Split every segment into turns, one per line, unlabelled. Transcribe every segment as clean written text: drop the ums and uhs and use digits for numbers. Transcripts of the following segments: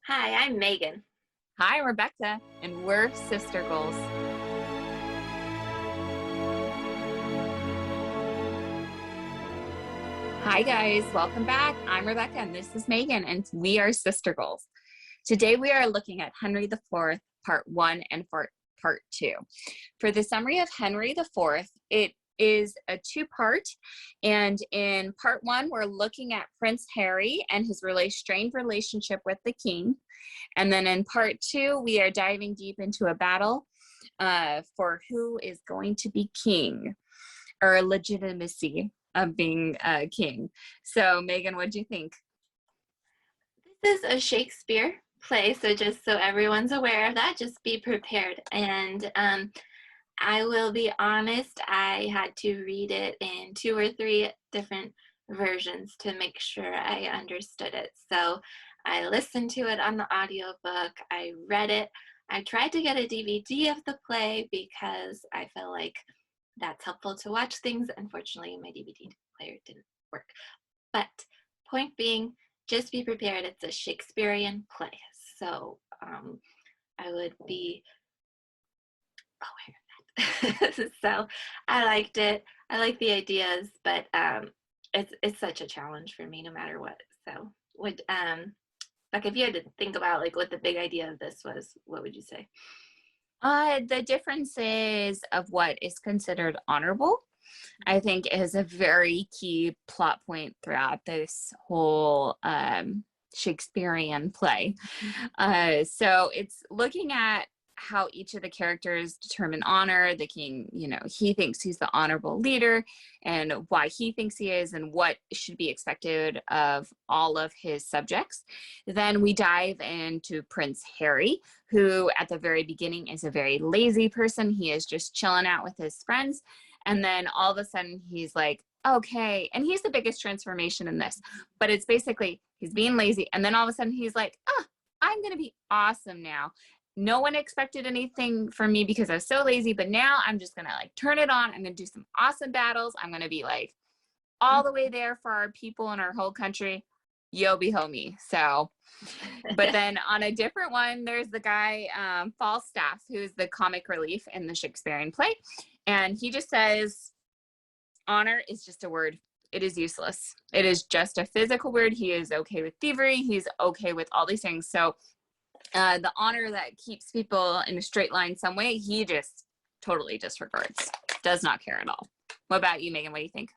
Hi, I'm Megan.
Hi, Rebecca, and we're Sister Goals. Hi, guys. Welcome back. I'm Rebecca, and this is Megan, and we are Sister Goals. Today, we are looking at Henry IV, Part 1 and Part 2. For the summary of Henry IV, it is a two-part, and in Part 1, we're looking at Prince Harry and his strained relationship with the king. And then in Part 2, we are diving deep into a battle for who is going to be king, or legitimacy of being king. So, Megan, what do you think?
This is a Shakespeare play, so just so everyone's aware of that, just be prepared. And I will be honest, I had to read it in 2 or 3 different versions to make sure I understood it. So I listened to it on the audiobook, I read it, I tried to get a DVD of the play because I feel like that's helpful to watch things. Unfortunately, my DVD player didn't work. But point being, just be prepared. It's a Shakespearean play. So I would be aware of that. So I liked it. I like the ideas, but it's such a challenge for me no matter what. So would like if you had to think about like what the big idea of this was, what would you say?
The differences of what is considered honorable, I think, is a very key plot point throughout this whole Shakespearean play. So it's looking at how each of the characters determine honor. The king, he thinks he's the honorable leader and why he thinks he is and what should be expected of all of his subjects. Then we dive into Prince Harry, who at the very beginning is a very lazy person. He is just chilling out with his friends. And then all of a sudden he's like, okay. And he's the biggest transformation in this, but it's basically he's being lazy. And then all of a sudden he's like, oh, I'm going to be awesome now. No one expected anything from me because I was so lazy, but now I'm just going to like turn it on. I'm going to do some awesome battles. I'm going to be like all the way there for our people and our whole country. Yo, be homie. So, but then on a different one, there's the guy, Falstaff, who's the comic relief in the Shakespearean play. And he just says, honor is just a word. It is useless. It is just a physical word. He is okay with thievery. He's okay with all these things. So the honor that keeps people in a straight line some way, he just totally disregards, does not care at all. What about you, Megan? What do you think?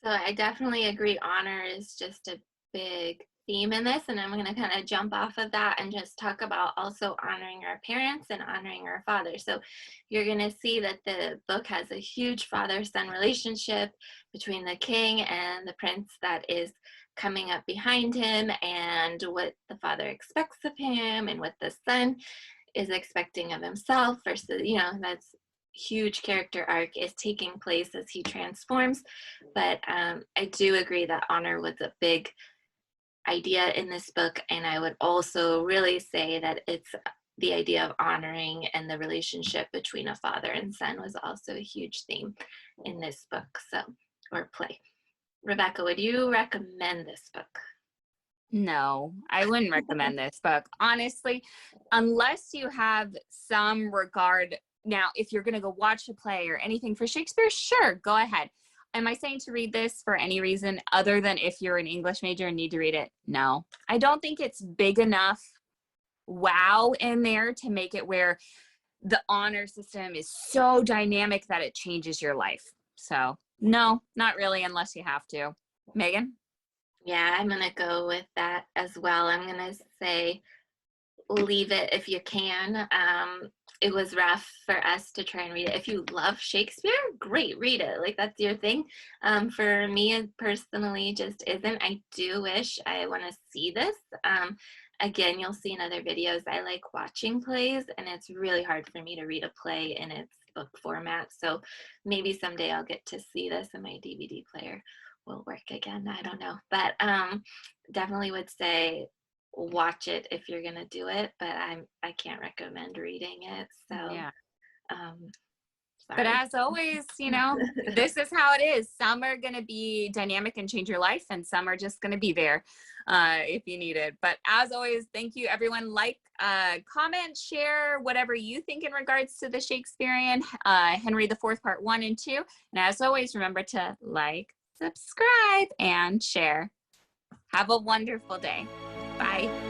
So I definitely agree. Honor is just a big theme in this, and I'm going to kind of jump off of that and just talk about also honoring our parents and honoring our fathers. So you're going to see that the book has a huge father-son relationship between the king and the prince that is coming up behind him, and what the father expects of him and what the son is expecting of himself versus, that's huge character arc is taking place as he transforms. But I do agree that honor was a big idea in this book, and I would also really say that it's the idea of honoring and the relationship between a father and son was also a huge theme in this book, so, or play. Rebecca, would you recommend this book?
No, I wouldn't recommend this book, honestly, unless you have some regard. Now, if you're going to go watch a play or anything for Shakespeare, sure, go ahead. Am I saying to read this for any reason other than if you're an English major and need to read it? No, I don't think it's big enough wow in there to make it where the honor system is so dynamic that it changes your life. So no, not really, unless you have to. Megan?
Yeah, I'm going to go with that as well. I'm going to say leave it if you can. It was rough for us to try and read it. If you love Shakespeare, great, read it. Like that's your thing. For me, it personally just isn't. I do wish I want to see this. Again, you'll see in other videos, I like watching plays, and it's really hard for me to read a play in its book format. So maybe someday I'll get to see this and my DVD player will work again. I don't know. But definitely would say watch it if you're gonna do it, but I can't recommend reading it. So
Yeah.
um
But as always, you know, this is how it is. Some are going to be dynamic and change your life, and some are just going to be there if you need it. But as always, thank you, everyone. Like, comment, share whatever you think in regards to the Shakespearean, Henry IV, Part 1 and 2. And as always, remember to like, subscribe, and share. Have a wonderful day. Bye.